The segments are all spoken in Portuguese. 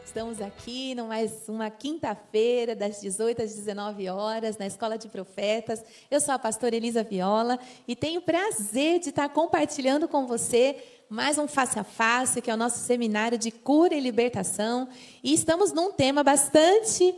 Estamos aqui em mais uma quinta-feira, das 18 às 19 horas, na Escola de Profetas. Eu sou a pastora Elisa Viola e tenho o prazer de estar compartilhando com você mais um Face a Face, que é o nosso seminário de cura e libertação. E estamos num tema bastante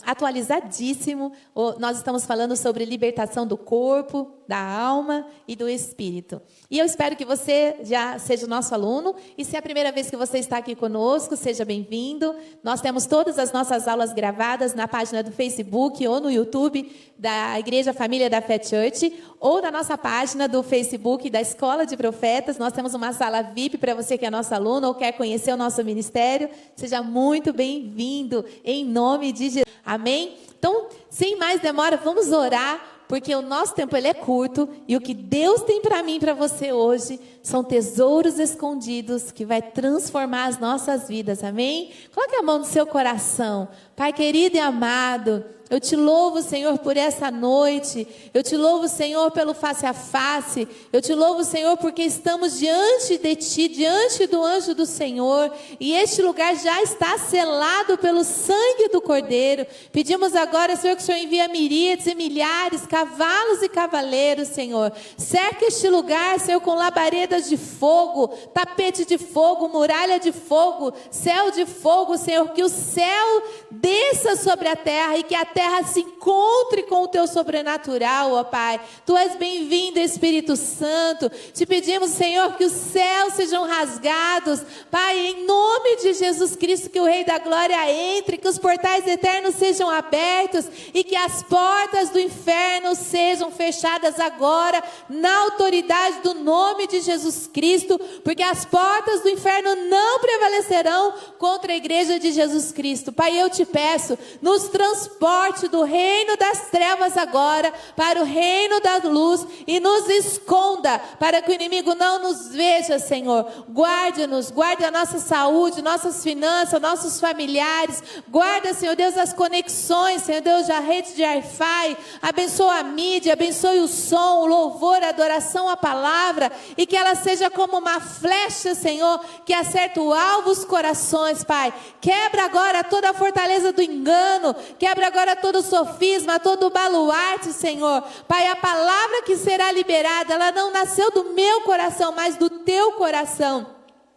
atualizadíssimo. Nós estamos falando sobre libertação do corpo, da alma e do espírito. E eu espero que você já seja o nosso aluno. E se é a primeira vez que você está aqui conosco, seja bem-vindo. Nós temos todas as nossas aulas gravadas na página do Facebook ou no YouTube da Igreja Família da Fé Church, ou na nossa página do Facebook da Escola de Profetas. Nós temos uma sala VIP para você que é nosso aluno ou quer conhecer o nosso ministério. Seja muito bem-vindo, em nome de Jesus. Amém? Então, sem mais demora, vamos orar, porque o nosso tempo ele é curto e o que Deus tem para mim e para você hoje são tesouros escondidos que vai transformar as nossas vidas, amém? Coloque a mão no seu coração. Pai querido e amado, eu te louvo, Senhor, por essa noite. Eu te louvo, Senhor, pelo face a face. Eu te louvo, Senhor, porque estamos diante de Ti, diante do anjo do Senhor. E este lugar já está selado pelo sangue do Cordeiro. Pedimos agora, Senhor, que o Senhor envie miríades e milhares, cavalos e cavaleiros, Senhor. Cerca este lugar, Senhor, com labaredas de fogo, tapete de fogo, muralha de fogo, céu de fogo, Senhor. Que o céu desça sobre a terra e que a terra se encontre com o Teu sobrenatural, ó Pai. Tu és bem-vindo, Espírito Santo. Te pedimos, Senhor, que os céus sejam rasgados, Pai, em nome de Jesus Cristo, que o Rei da Glória entre, que os portais eternos sejam abertos e que as portas do inferno sejam fechadas agora, na autoridade do nome de Jesus Cristo, porque as portas do inferno não prevalecerão contra a igreja de Jesus Cristo. Pai, eu te peço, nos transporte do reino das trevas agora para o reino da luz e nos esconda para que o inimigo não nos veja, Senhor. Guarde-nos, guarde a nossa saúde, nossas finanças, nossos familiares. Guarda, Senhor Deus, as conexões, Senhor Deus, da rede de Wi-Fi. Abençoa a mídia, abençoe o som, o louvor, a adoração, a palavra, e que ela seja como uma flecha, Senhor, que acerta o alvo, os corações, Pai. Quebra agora toda a fortaleza do engano, quebra agora todo o sofisma, todo o baluarte, Senhor. Pai, a palavra que será liberada, ela não nasceu do meu coração, mas do Teu coração.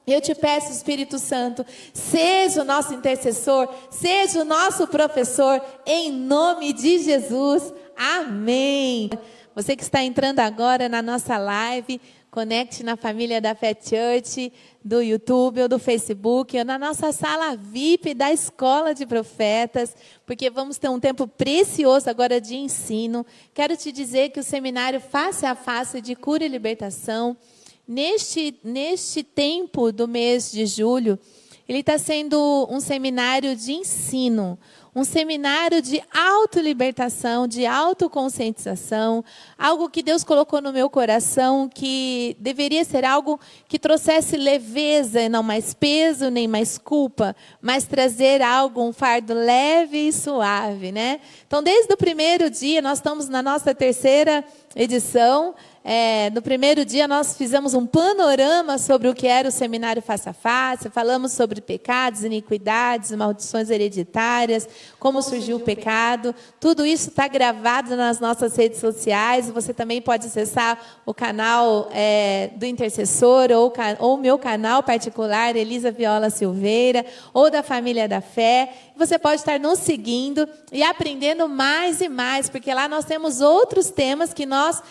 Eu te peço, Espírito Santo, seja o nosso intercessor, seja o nosso professor, em nome de Jesus. Amém. Você que está entrando agora na nossa live, conecte na Família da Fé Church, do YouTube ou do Facebook, ou na nossa sala VIP da Escola de Profetas, porque vamos ter um tempo precioso agora de ensino. Quero te dizer que o seminário Face a Face de Cura e Libertação, neste tempo do mês de julho, ele está sendo um seminário de ensino, um seminário de autolibertação, de autoconscientização, algo que Deus colocou no meu coração, que deveria ser algo que trouxesse leveza e não mais peso, nem mais culpa, mas trazer algo, um fardo leve e suave, né? Então, desde o primeiro dia, nós estamos na nossa terceira edição. No primeiro dia nós fizemos um panorama sobre o que era o seminário Face a Face, falamos sobre pecados, iniquidades, maldições hereditárias, como surgiu o pecado. Tudo isso está gravado nas nossas redes sociais. Você também pode acessar o canal do Intercessor ou o meu canal particular, Elisa Viola Silveira, ou da Família da Fé. Você pode estar nos seguindo e aprendendo mais e mais, porque lá nós temos outros temas que nós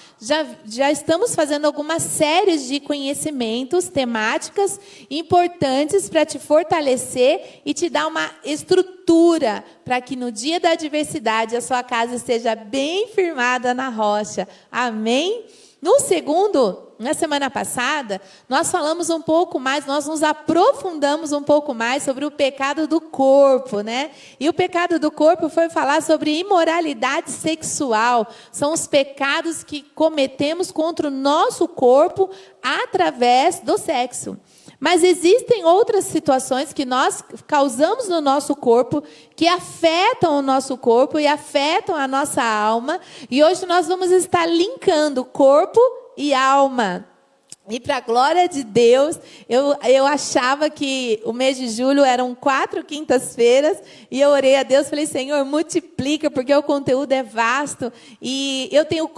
já estamos fazendo algumas séries de conhecimentos, temáticas importantes para te fortalecer e te dar uma estrutura para que no dia da adversidade a sua casa esteja bem firmada na rocha. Amém? Na semana passada, nós falamos um pouco mais, nós nos aprofundamos um pouco mais sobre o pecado do corpo, né? E o pecado do corpo foi falar sobre imoralidade sexual. São os pecados que cometemos contra o nosso corpo através do sexo. Mas existem outras situações que nós causamos no nosso corpo, que afetam o nosso corpo e afetam a nossa alma. E hoje nós vamos estar linkando corpo e alma. E para a glória de Deus, eu achava que o mês de julho eram 4 quintas-feiras, e eu orei a Deus, falei, Senhor, multiplica, porque o conteúdo é vasto, e eu tenho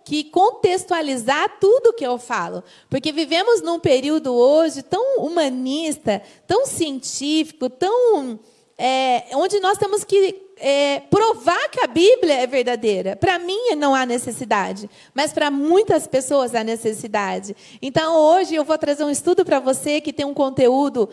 que contextualizar tudo que eu falo. Porque vivemos num período hoje tão humanista, tão científico, onde nós temos que provar que a Bíblia é verdadeira. Para mim não há necessidade, mas para muitas pessoas há necessidade. Então hoje eu vou trazer um estudo para você que tem um conteúdo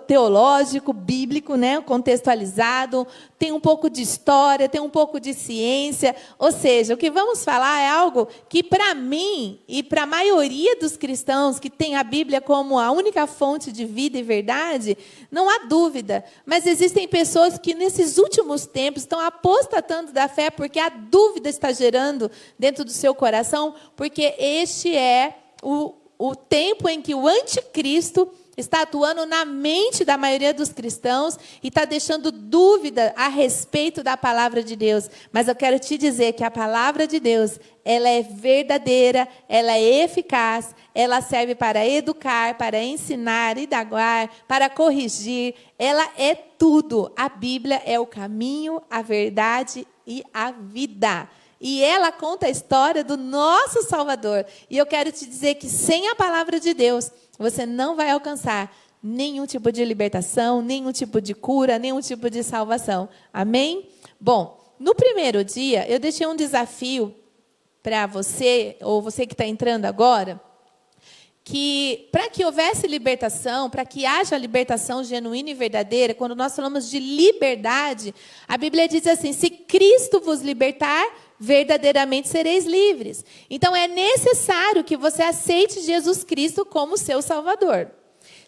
teológico, bíblico, né, contextualizado, tem um pouco de história, tem um pouco de ciência, ou seja, o que vamos falar é algo que para mim e para a maioria dos cristãos que tem a Bíblia como a única fonte de vida e verdade, não há dúvida, mas existem pessoas que nesses últimos tempos estão apostatando da fé porque a dúvida está gerando dentro do seu coração, porque este é o tempo em que o anticristo está atuando na mente da maioria dos cristãos e está deixando dúvida a respeito da palavra de Deus. Mas eu quero te dizer que a palavra de Deus, ela é verdadeira, ela é eficaz, ela serve para educar, para ensinar, indagar, para corrigir. Ela é tudo. A Bíblia é o caminho, a verdade e a vida. E ela conta a história do nosso Salvador. E eu quero te dizer que sem a palavra de Deus, você não vai alcançar nenhum tipo de libertação, nenhum tipo de cura, nenhum tipo de salvação. Amém? Bom, no primeiro dia, eu deixei um desafio para você, ou você que está entrando agora, que para que houvesse libertação, para que haja libertação genuína e verdadeira, quando nós falamos de liberdade, a Bíblia diz assim, se Cristo vos libertar, verdadeiramente sereis livres. Então é necessário que você aceite Jesus Cristo como seu Salvador.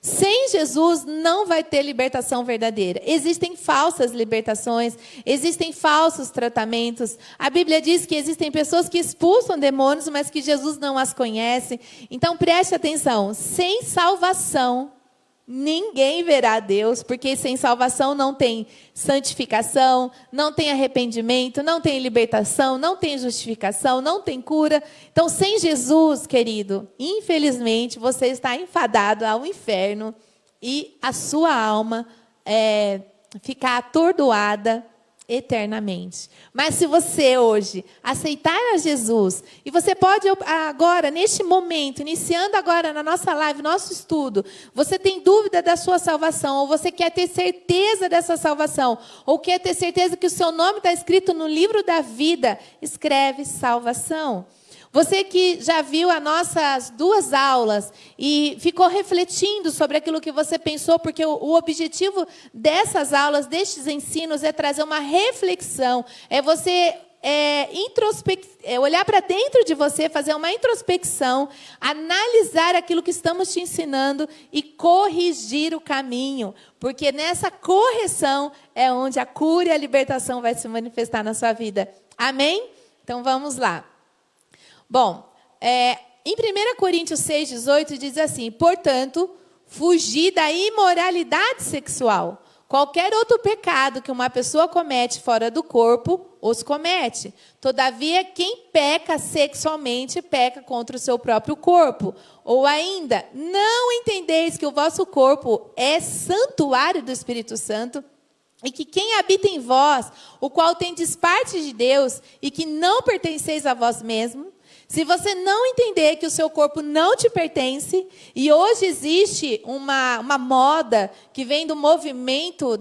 Sem Jesus não vai ter libertação verdadeira. Existem falsas libertações, existem falsos tratamentos. A Bíblia diz que existem pessoas que expulsam demônios, mas que Jesus não as conhece. Então preste atenção, sem salvação ninguém verá a Deus, porque sem salvação não tem santificação, não tem arrependimento, não tem libertação, não tem justificação, não tem cura. Então, sem Jesus, querido, infelizmente, você está enfadado ao inferno e a sua alma fica atordoada eternamente. Mas se você hoje aceitar a Jesus, e você pode agora, neste momento, iniciando agora na nossa live, nosso estudo, você tem dúvida da sua salvação, ou você quer ter certeza dessa salvação, ou quer ter certeza que o seu nome está escrito no livro da vida, escreve salvação. Você que já viu as nossas 2 aulas e ficou refletindo sobre aquilo que você pensou, porque o objetivo dessas aulas, destes ensinos, é trazer uma reflexão, é você olhar para dentro de você, fazer uma introspecção, analisar aquilo que estamos te ensinando e corrigir o caminho, porque nessa correção é onde a cura e a libertação vai se manifestar na sua vida. Amém? Então vamos lá. Bom, em 1 Coríntios 6,18 diz assim, portanto, fugir da imoralidade sexual. Qualquer outro pecado que uma pessoa comete fora do corpo, os comete. Todavia, quem peca sexualmente, peca contra o seu próprio corpo. Ou ainda, não entendeis que o vosso corpo é santuário do Espírito Santo, e que quem habita em vós, o qual tendes parte de Deus, e que não pertenceis a vós mesmos. Se você não entender que o seu corpo não te pertence, e hoje existe uma moda que vem do movimento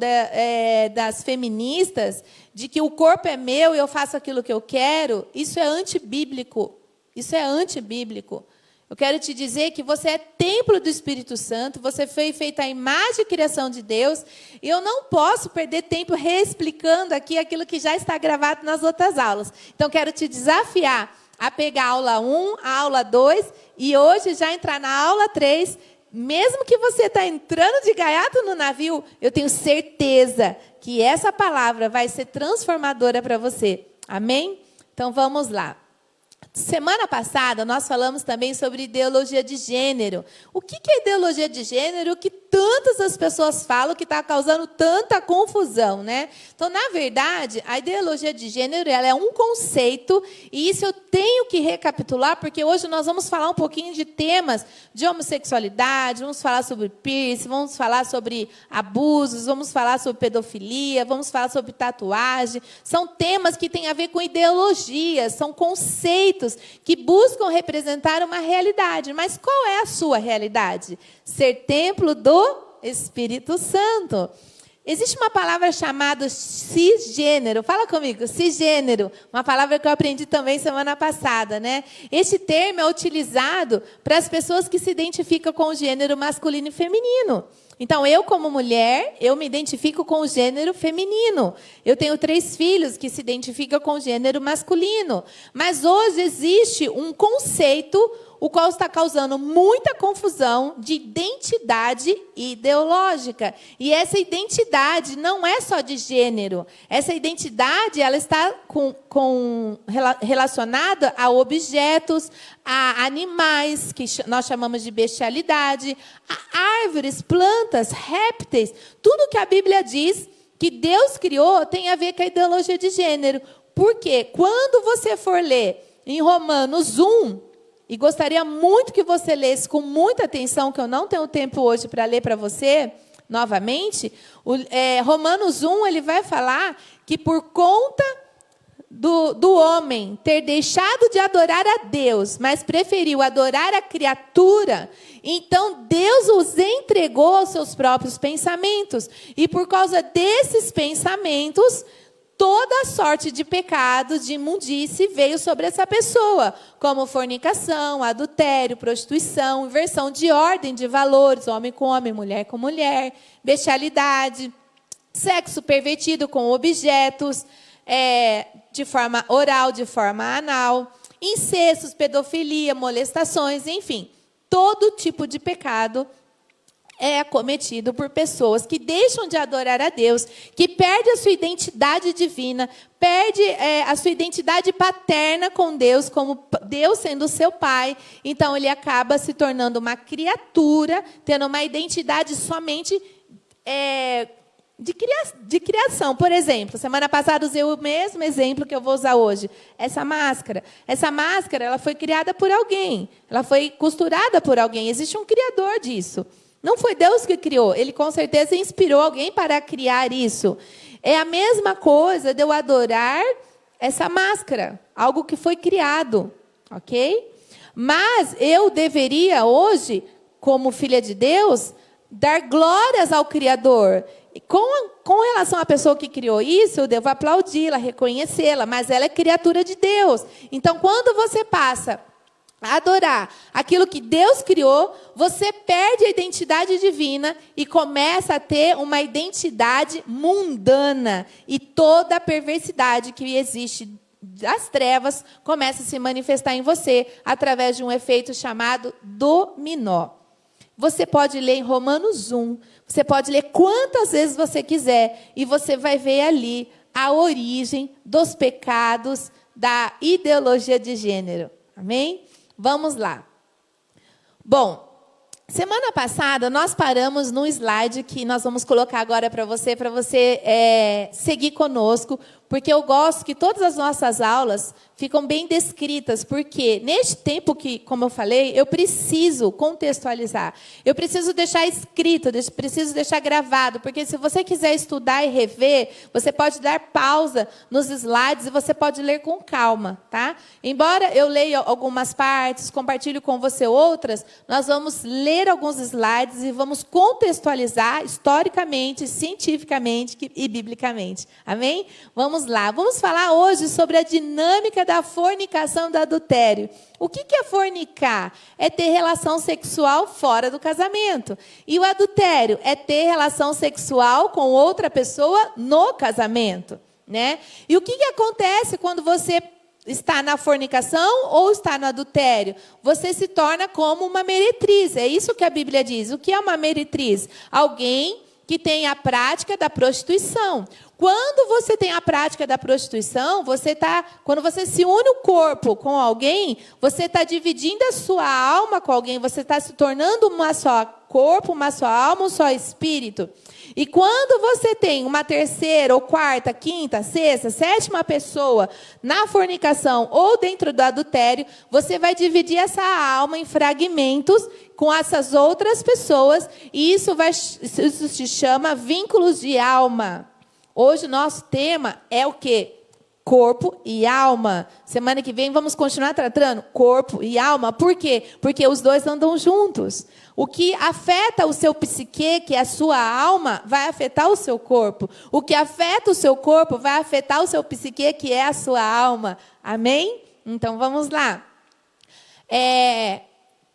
das feministas, de que o corpo é meu e eu faço aquilo que eu quero, isso é antibíblico. Isso é antibíblico. Eu quero te dizer que você é templo do Espírito Santo, você foi feita à imagem e criação de Deus, e eu não posso perder tempo reexplicando aqui aquilo que já está gravado nas outras aulas. Então, quero te desafiar a pegar a aula 1, a aula 2, e hoje já entrar na aula 3, mesmo que você está entrando de gaiato no navio, eu tenho certeza que essa palavra vai ser transformadora para você. Amém? Então, vamos lá. Semana passada, nós falamos também sobre ideologia de gênero. O que é ideologia de gênero? O que tantas as pessoas falam que está causando tanta confusão, né? Então, na verdade, a ideologia de gênero ela é um conceito, e isso eu tenho que recapitular, porque hoje nós vamos falar um pouquinho de temas de homossexualidade, vamos falar sobre piercing, vamos falar sobre abusos, vamos falar sobre pedofilia, vamos falar sobre tatuagem. São temas que têm a ver com ideologias, são conceitos que buscam representar uma realidade. Mas qual é a sua realidade? Ser templo do Espírito Santo. Existe uma palavra chamada cisgênero. Fala comigo, cisgênero. Uma palavra que eu aprendi também semana passada, né? Esse termo é utilizado para as pessoas que se identificam com o gênero masculino e feminino. Então, eu, como mulher, eu me identifico com o gênero feminino. Eu tenho 3 filhos que se identificam com o gênero masculino. Mas hoje existe um conceito o qual está causando muita confusão de identidade ideológica. E essa identidade não é só de gênero. Essa identidade ela está relacionada a objetos, a animais, que nós chamamos de bestialidade, a árvores, plantas, répteis. Tudo que a Bíblia diz que Deus criou tem a ver com a ideologia de gênero. Porque quando você for ler em Romanos 1, e gostaria muito que você lesse com muita atenção, que eu não tenho tempo hoje para ler para você, novamente. Romanos 1, ele vai falar que por conta do homem ter deixado de adorar a Deus, mas preferiu adorar a criatura, então Deus os entregou aos seus próprios pensamentos. E por causa desses pensamentos, toda sorte de pecado, de imundície, veio sobre essa pessoa, como fornicação, adultério, prostituição, inversão de ordem de valores, homem com homem, mulher com mulher, bestialidade, sexo pervertido com objetos, de forma oral, de forma anal, incestos, pedofilia, molestações, enfim, todo tipo de pecado é cometido por pessoas que deixam de adorar a Deus, que perdem a sua identidade divina, perde a sua identidade paterna com Deus, como Deus sendo o seu pai. Então, ele acaba se tornando uma criatura, tendo uma identidade somente de criação. Por exemplo, semana passada usei o mesmo exemplo que eu vou usar hoje. Essa máscara. Essa máscara ela foi criada por alguém, ela foi costurada por alguém. Existe um criador disso. Não foi Deus que criou. Ele, com certeza, inspirou alguém para criar isso. É a mesma coisa de eu adorar essa máscara. Algo que foi criado. Ok? Mas eu deveria, hoje, como filha de Deus, dar glórias ao Criador. E com relação à pessoa que criou isso, eu devo aplaudi-la, reconhecê-la. Mas ela é criatura de Deus. Então, quando você passa adorar aquilo que Deus criou, você perde a identidade divina e começa a ter uma identidade mundana. E toda a perversidade que existe das trevas começa a se manifestar em você através de um efeito chamado dominó. Você pode ler em Romanos 1, você pode ler quantas vezes você quiser, e você vai ver ali a origem dos pecados da ideologia de gênero. Amém? Vamos lá. Bom, semana passada nós paramos num slide que nós vamos colocar agora para você seguir conosco, porque eu gosto que todas as nossas aulas ficam bem descritas, porque neste tempo que, como eu falei, eu preciso contextualizar, eu preciso deixar escrito, preciso deixar gravado, porque se você quiser estudar e rever, você pode dar pausa nos slides e você pode ler com calma, tá? Embora eu leia algumas partes, compartilhe com você outras, nós vamos ler alguns slides e vamos contextualizar historicamente, cientificamente e biblicamente. Amém? Vamos lá. Vamos falar hoje sobre a dinâmica da fornicação e do adultério. O que é fornicar? É ter relação sexual fora do casamento. E o adultério é ter relação sexual com outra pessoa no casamento, né? E o que acontece quando você está na fornicação ou está no adultério? Você se torna como uma meretriz. É isso que a Bíblia diz. O que é uma meretriz? Alguém que tem a prática da prostituição. Quando você tem a prática da prostituição, quando você se une o corpo com alguém, você está dividindo a sua alma com alguém, você está se tornando uma só corpo, uma só alma, um só espírito. E quando você tem uma terceira, ou quarta, quinta, sexta, sétima pessoa na fornicação ou dentro do adultério, você vai dividir essa alma em fragmentos com essas outras pessoas, e isso se chama vínculos de alma. Hoje o nosso tema é o quê? Corpo e alma. Semana que vem vamos continuar tratando corpo e alma. Por quê? Porque os dois andam juntos. O que afeta o seu psique, que é a sua alma, vai afetar o seu corpo. O que afeta o seu corpo vai afetar o seu psique, que é a sua alma. Amém? Então vamos lá.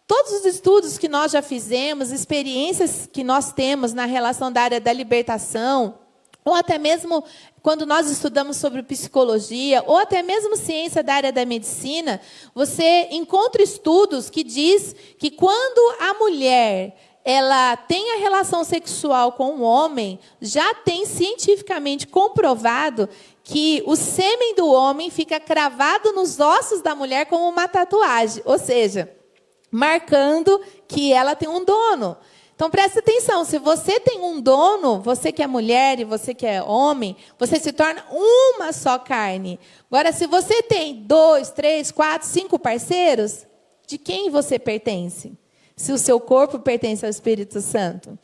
Todos os estudos que nós já fizemos, experiências que nós temos na relação da área da libertação, ou até mesmo quando nós estudamos sobre psicologia, ou até mesmo ciência da área da medicina, você encontra estudos que diz que quando a mulher ela tem a relação sexual com o homem, já tem cientificamente comprovado que o sêmen do homem fica cravado nos ossos da mulher como uma tatuagem, ou seja, marcando que ela tem um dono. Então, preste atenção, se você tem um dono, você que é mulher e você que é homem, você se torna uma só carne. Agora, se você tem 2, 3, 4, 5 parceiros, de quem você pertence? Se o seu corpo pertence ao Espírito Santo.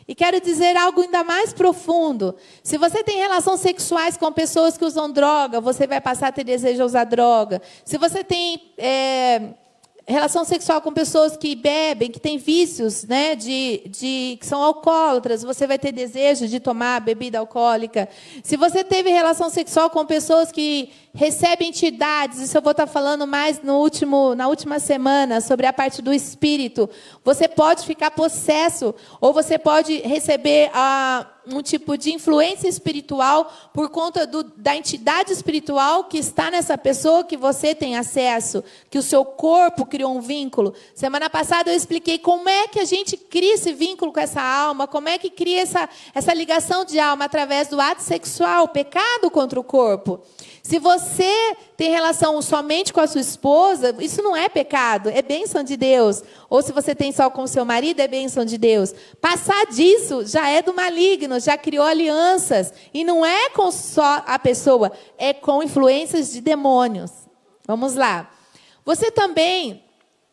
E quero dizer algo ainda mais profundo. Se você tem relações sexuais com pessoas que usam droga, você vai passar a ter desejo de usar droga. Se você tem relação sexual com pessoas que bebem, que têm vícios, né, que são alcoólatras, você vai ter desejo de tomar bebida alcoólica. Se você teve relação sexual com pessoas que recebem entidades, isso eu vou estar falando mais na última semana, sobre a parte do espírito, você pode ficar possesso, ou você pode receber um tipo de influência espiritual por conta da entidade espiritual que está nessa pessoa, que você tem acesso, que o seu corpo criou um vínculo. Semana passada eu expliquei como é que a gente cria esse vínculo com essa alma, como é que cria essa ligação de alma através do ato sexual, pecado contra o corpo. Se você tem relação somente com a sua esposa, isso não é pecado, é bênção de Deus. Ou se você tem só com o seu marido, é bênção de Deus. Passar disso já é do maligno, já criou alianças. E não é com só a pessoa, é com influências de demônios. Vamos lá. Você também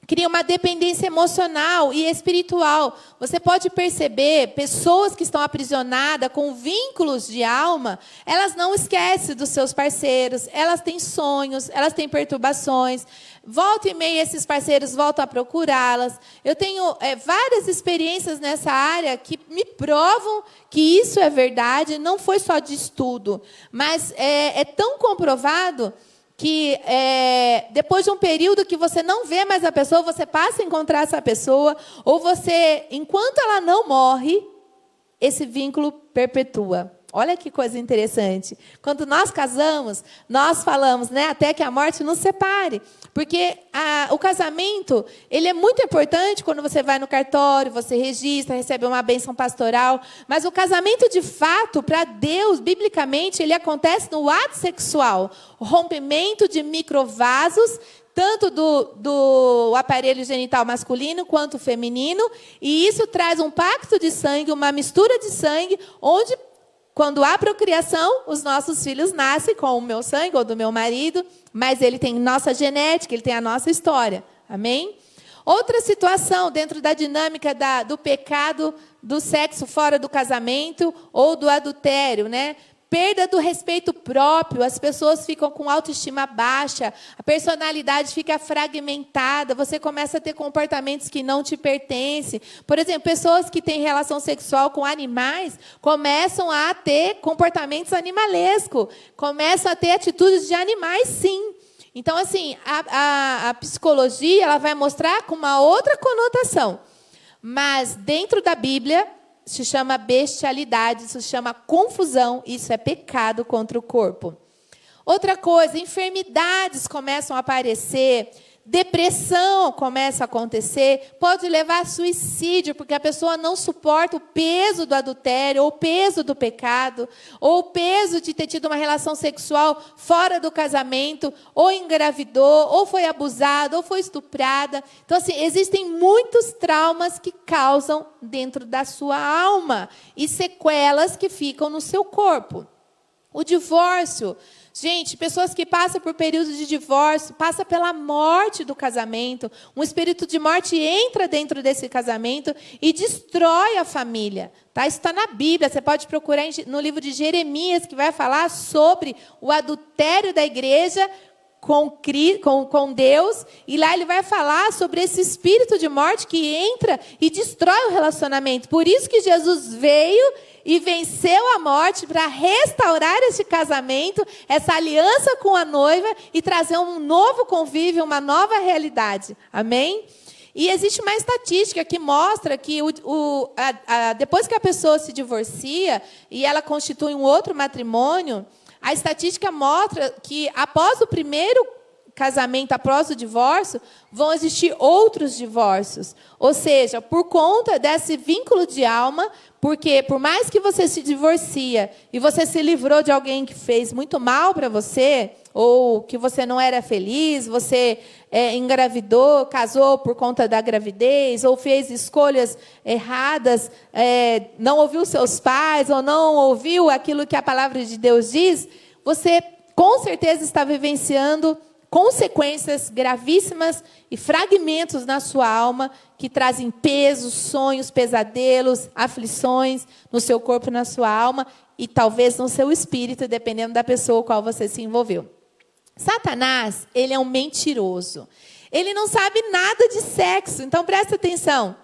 cria uma dependência emocional e espiritual. Você pode perceber, pessoas que estão aprisionadas com vínculos de alma, elas não esquecem dos seus parceiros, elas têm sonhos, elas têm perturbações. Volta e meia, esses parceiros voltam a procurá-las. Eu tenho várias experiências nessa área que me provam que isso é verdade, não foi só de estudo, mas é tão comprovado que depois de um período que você não vê mais a pessoa, você passa a encontrar essa pessoa, ou você, enquanto ela não morre, esse vínculo perpetua. Olha que coisa interessante. Quando nós casamos, nós falamos, né, até que a morte nos separe. Porque o casamento, ele é muito importante quando você vai no cartório, você registra, recebe uma bênção pastoral. Mas o casamento, de fato, para Deus, biblicamente, ele acontece no ato sexual. O rompimento de microvasos, tanto do aparelho genital masculino quanto feminino. E isso traz um pacto de sangue, uma mistura de sangue, onde, quando há procriação, os nossos filhos nascem com o meu sangue ou do meu marido, mas ele tem nossa genética, ele tem a nossa história. Amém? Outra situação dentro da dinâmica do pecado do sexo fora do casamento ou do adultério, né? Perda do respeito próprio, as pessoas ficam com autoestima baixa, a personalidade fica fragmentada, você começa a ter comportamentos que não te pertencem. Por exemplo, pessoas que têm relação sexual com animais começam a ter comportamentos animalescos, começam a ter atitudes de animais, sim. Então, assim, a psicologia ela vai mostrar com uma outra conotação. Mas, dentro da Bíblia, se chama bestialidade, isso se chama confusão, isso é pecado contra o corpo. Outra coisa, enfermidades começam a aparecer, Depressão começa a acontecer, pode levar a suicídio, porque a pessoa não suporta o peso do adultério, ou o peso do pecado, ou o peso de ter tido uma relação sexual fora do casamento, ou engravidou, ou foi abusada, ou foi estuprada. Então, assim, existem muitos traumas que causam dentro da sua alma e sequelas que ficam no seu corpo. O divórcio. Gente, pessoas que passam por períodos de divórcio, passam pela morte do casamento, um espírito de morte entra dentro desse casamento e destrói a família. Tá? Isso está na Bíblia, você pode procurar no livro de Jeremias, que vai falar sobre o adultério da igreja com Deus, e lá ele vai falar sobre esse espírito de morte que entra e destrói o relacionamento. Por isso que Jesus veio e venceu a morte para restaurar esse casamento, essa aliança com a noiva e trazer um novo convívio, uma nova realidade. Amém? E existe uma estatística que mostra que depois que a pessoa se divorcia e ela constitui um outro matrimônio, a estatística mostra que após o primeiro casamento, após o divórcio, vão existir outros divórcios. Ou seja, por conta desse vínculo de alma, porque por mais que você se divorcia e você se livrou de alguém que fez muito mal para você, ou que você não era feliz, você engravidou, casou por conta da gravidez, ou fez escolhas erradas, não ouviu seus pais, ou não ouviu aquilo que a palavra de Deus diz, você com certeza está vivenciando consequências gravíssimas e fragmentos na sua alma que trazem pesos, sonhos, pesadelos, aflições no seu corpo e na sua alma e talvez no seu espírito, dependendo da pessoa com a qual você se envolveu. Satanás, ele é um mentiroso. Ele não sabe nada de sexo, então presta atenção.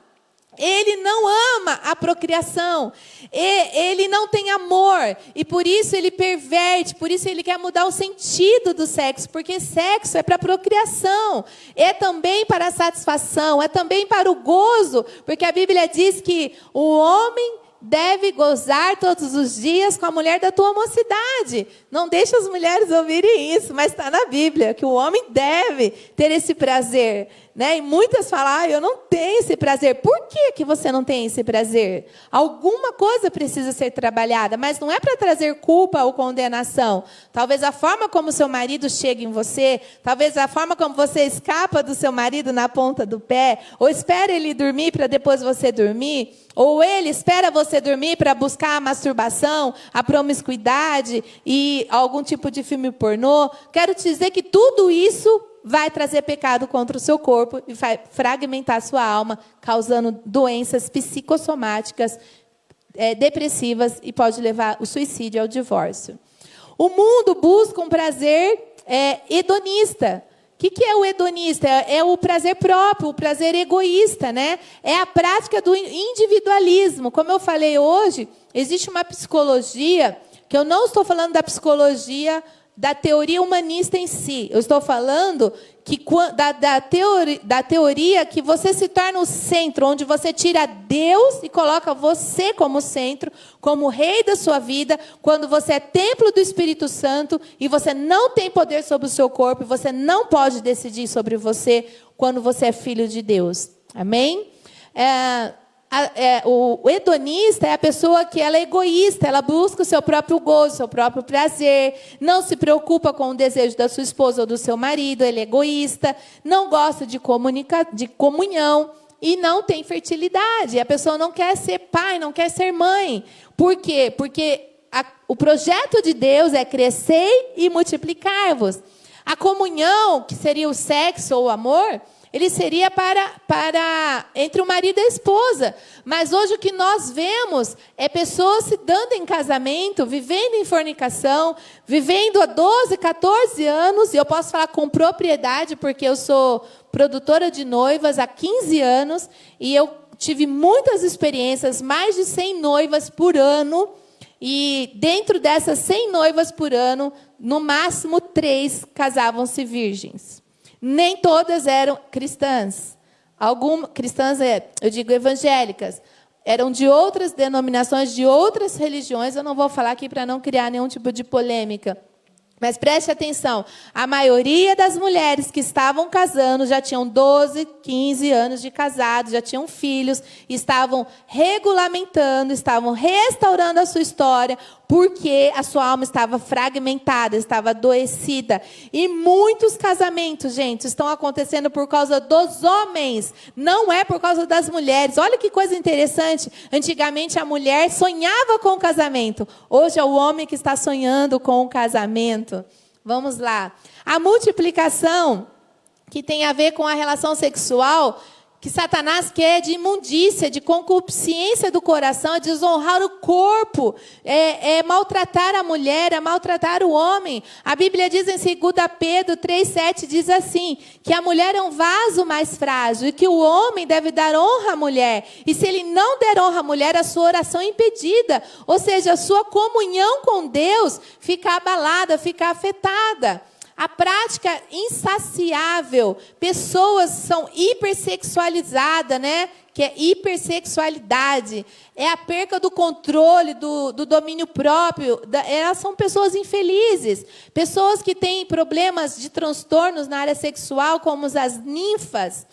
Ele não ama a procriação, ele não tem amor, e por isso ele perverte, por isso ele quer mudar o sentido do sexo, porque sexo é para procriação, é também para a satisfação, é também para o gozo, porque a Bíblia diz que o homem deve gozar todos os dias com a mulher da tua mocidade. Não deixa as mulheres ouvirem isso, mas está na Bíblia, que o homem deve ter esse prazer. Né? E muitas falam, eu não tenho esse prazer. Por que você não tem esse prazer? Alguma coisa precisa ser trabalhada, mas não é para trazer culpa ou condenação. Talvez a forma como seu marido chega em você, talvez a forma como você escapa do seu marido na ponta do pé, ou espera ele dormir para depois você dormir, ou ele espera você dormir para buscar a masturbação, a promiscuidade e algum tipo de filme pornô. Quero te dizer que tudo isso vai trazer pecado contra o seu corpo e vai fragmentar a sua alma, causando doenças psicossomáticas, depressivas e pode levar o suicídio ao divórcio. O mundo busca um prazer hedonista. O que é o hedonista? É o prazer próprio, o prazer egoísta, né? É a prática do individualismo. Como eu falei hoje, existe uma psicologia, que eu não estou falando da psicologia da teoria humanista em si. Eu estou falando da teoria que você se torna o centro, onde você tira Deus e coloca você como centro, como rei da sua vida, quando você é templo do Espírito Santo e você não tem poder sobre o seu corpo, e você não pode decidir sobre você quando você é filho de Deus. Amém? O hedonista é a pessoa que ela é egoísta, ela busca o seu próprio gozo, o seu próprio prazer, não se preocupa com o desejo da sua esposa ou do seu marido, ele é egoísta, não gosta de comunhão e não tem fertilidade. A pessoa não quer ser pai, não quer ser mãe. Por quê? Porque o projeto de Deus é crescer e multiplicar-vos. A comunhão, que seria o sexo ou o amor, ele seria para entre o marido e a esposa. Mas hoje o que nós vemos é pessoas se dando em casamento, vivendo em fornicação, vivendo há 12, 14 anos, e eu posso falar com propriedade, porque eu sou produtora de noivas há 15 anos, e eu tive muitas experiências, mais de 100 noivas por ano, e dentro dessas 100 noivas por ano, no máximo 3 casavam-se virgens. Nem todas eram cristãs. Algumas cristãs, eu digo evangélicas, eram de outras denominações, de outras religiões. Eu não vou falar aqui para não criar nenhum tipo de polêmica. Mas preste atenção, a maioria das mulheres que estavam casando já tinham 12, 15 anos de casado, já tinham filhos, estavam regulamentando, estavam restaurando a sua história, porque a sua alma estava fragmentada, estava adoecida. E muitos casamentos, gente, estão acontecendo por causa dos homens, não é por causa das mulheres. Olha que coisa interessante, antigamente a mulher sonhava com o casamento, hoje é o homem que está sonhando com o casamento. Vamos lá. A multiplicação, que tem a ver com a relação sexual, que Satanás quer de imundícia, de concupiscência do coração, é desonrar o corpo, é maltratar a mulher, é maltratar o homem. A Bíblia diz em 2 Pedro 3,7, diz assim, que a mulher é um vaso mais frágil e que o homem deve dar honra à mulher. E se ele não der honra à mulher, a sua oração é impedida. Ou seja, a sua comunhão com Deus fica abalada, fica afetada. A prática insaciável, pessoas são hipersexualizadas, né? Que é hipersexualidade, é a perca do controle, do domínio próprio. Elas são pessoas infelizes, pessoas que têm problemas de transtornos na área sexual, como as ninfas,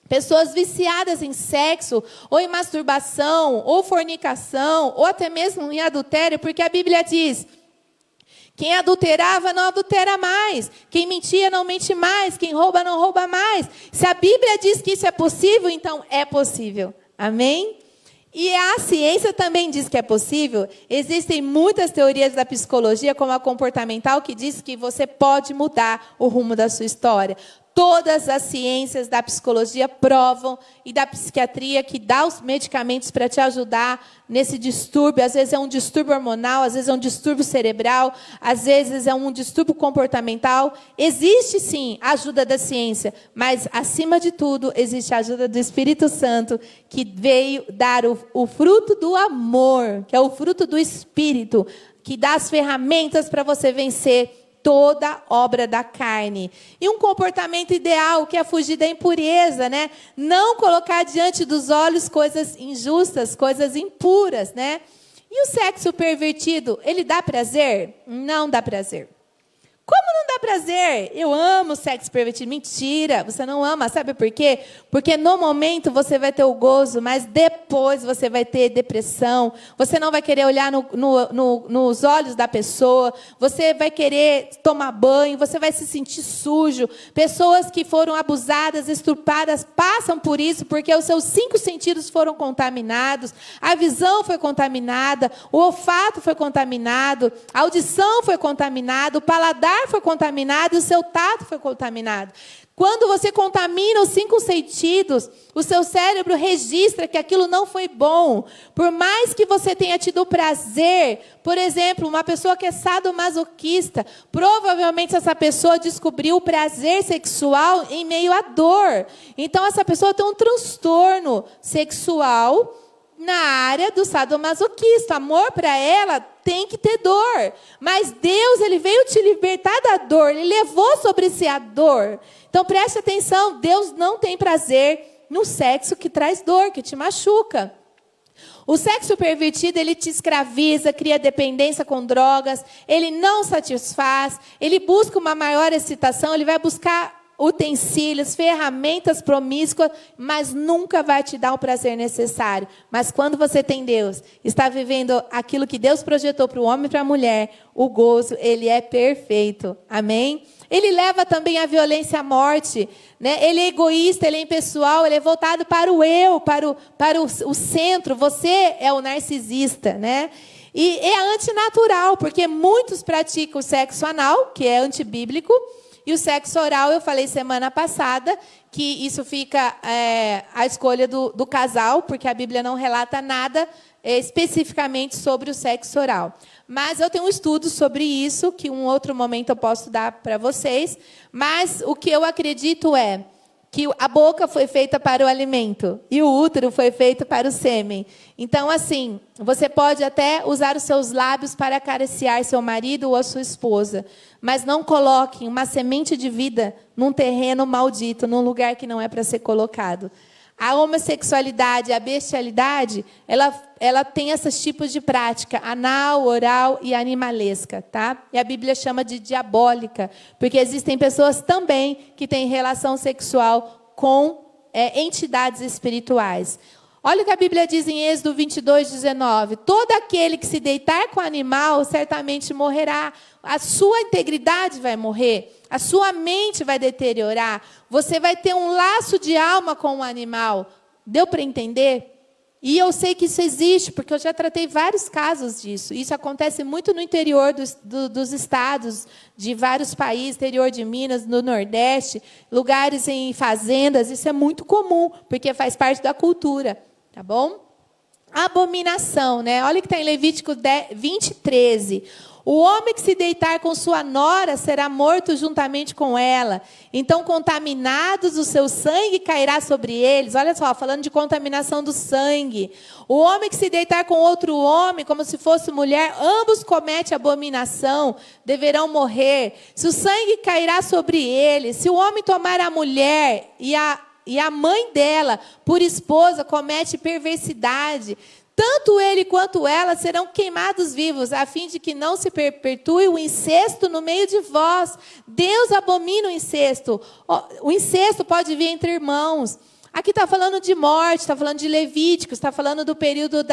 pessoas viciadas em sexo, ou em masturbação, ou fornicação, ou até mesmo em adultério, porque a Bíblia diz: quem adulterava não adultera mais. Quem mentia não mente mais. Quem rouba não rouba mais. Se a Bíblia diz que isso é possível, então é possível. Amém? E a ciência também diz que é possível. Existem muitas teorias da psicologia, como a comportamental, que diz que você pode mudar o rumo da sua história. Todas as ciências da psicologia provam, e da psiquiatria, que dá os medicamentos para te ajudar nesse distúrbio. Às vezes é um distúrbio hormonal, às vezes é um distúrbio cerebral, às vezes é um distúrbio comportamental. Existe, sim, a ajuda da ciência, mas, acima de tudo, existe a ajuda do Espírito Santo, que veio dar o fruto do amor, que é o fruto do Espírito, que dá as ferramentas para você vencer toda obra da carne. E um comportamento ideal, que é fugir da impureza, né? Não colocar diante dos olhos coisas injustas, coisas impuras, né? E o sexo pervertido, ele dá prazer? Não dá prazer. Como não dá prazer? Eu amo sexo pervertido. Mentira, você não ama. Sabe por quê? Porque no momento você vai ter o gozo, mas depois você vai ter depressão. Você não vai querer olhar nos olhos da pessoa. Você vai querer tomar banho. Você vai se sentir sujo. Pessoas que foram abusadas, estupradas, passam por isso porque os seus 5 sentidos foram contaminados. A visão foi contaminada. O olfato foi contaminado. A audição foi contaminada. O paladar foi contaminado e o seu tato foi contaminado. Quando você contamina os 5 sentidos, o seu cérebro registra que aquilo não foi bom. Por mais que você tenha tido prazer, por exemplo, uma pessoa que é sadomasoquista, provavelmente essa pessoa descobriu o prazer sexual em meio à dor. Então, essa pessoa tem um transtorno sexual na área do sadomasoquista. Amor para ela tem que ter dor. Mas Deus, ele veio te libertar da dor. Ele levou sobre si a dor. Então preste atenção, Deus não tem prazer no sexo que traz dor, que te machuca. O sexo pervertido, ele te escraviza, cria dependência com drogas, ele não satisfaz, ele busca uma maior excitação, ele vai buscar utensílios, ferramentas promíscuas, mas nunca vai te dar o prazer necessário. Mas quando você tem Deus, está vivendo aquilo que Deus projetou para o homem e para a mulher, o gozo, ele é perfeito. Amém? Ele leva também a violência à morte, né? Ele é egoísta, ele é impessoal, ele é voltado para o eu, para o centro. Você é o narcisista, né? E é antinatural, porque muitos praticam o sexo anal, que é antibíblico. E o sexo oral, eu falei semana passada, que isso fica a escolha do casal, porque a Bíblia não relata nada especificamente sobre o sexo oral. Mas eu tenho um estudo sobre isso, que um outro momento eu posso dar para vocês. Mas o que eu acredito é que a boca foi feita para o alimento e o útero foi feito para o sêmen. Então, assim, você pode até usar os seus lábios para acariciar seu marido ou a sua esposa, mas não coloquem uma semente de vida num terreno maldito, num lugar que não é para ser colocado. A homossexualidade, a bestialidade, ela tem esses tipos de prática, anal, oral e animalesca, tá? E a Bíblia chama de diabólica, porque existem pessoas também que têm relação sexual com entidades espirituais. Olha o que a Bíblia diz em Êxodo 22:19. Todo aquele que se deitar com o animal certamente morrerá. A sua integridade vai morrer. A sua mente vai deteriorar. Você vai ter um laço de alma com o animal. Deu para entender? E eu sei que isso existe, porque eu já tratei vários casos disso. Isso acontece muito no interior dos estados, de vários países, interior de Minas, no Nordeste, lugares em fazendas. Isso é muito comum, porque faz parte da cultura. Tá bom? Abominação, né? Olha o que está em Levítico 20:13. O homem que se deitar com sua nora será morto juntamente com ela. Então, contaminados, o seu sangue cairá sobre eles. Olha só, falando de contaminação do sangue. O homem que se deitar com outro homem, como se fosse mulher, ambos cometem abominação, deverão morrer. Se o sangue cairá sobre eles, se o homem tomar a mulher e a mãe dela, por esposa, comete perversidade, tanto ele quanto ela serão queimados vivos, a fim de que não se perpetue o incesto no meio de vós. Deus abomina o incesto. O incesto pode vir entre irmãos. Aqui está falando de morte, está falando de Levíticos, está falando do período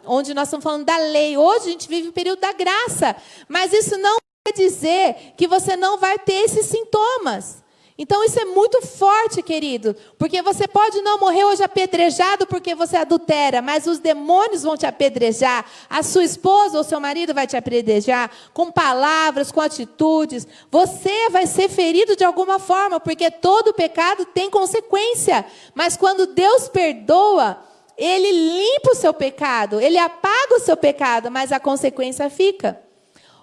onde nós estamos falando da lei. Hoje a gente vive o período da graça, mas isso não quer dizer que você não vai ter esses sintomas. Então, isso é muito forte, querido, porque você pode não morrer hoje apedrejado porque você adultera, mas os demônios vão te apedrejar, a sua esposa ou seu marido vai te apedrejar, com palavras, com atitudes. Você vai ser ferido de alguma forma, porque todo pecado tem consequência. Mas quando Deus perdoa, Ele limpa o seu pecado, Ele apaga o seu pecado, mas a consequência fica.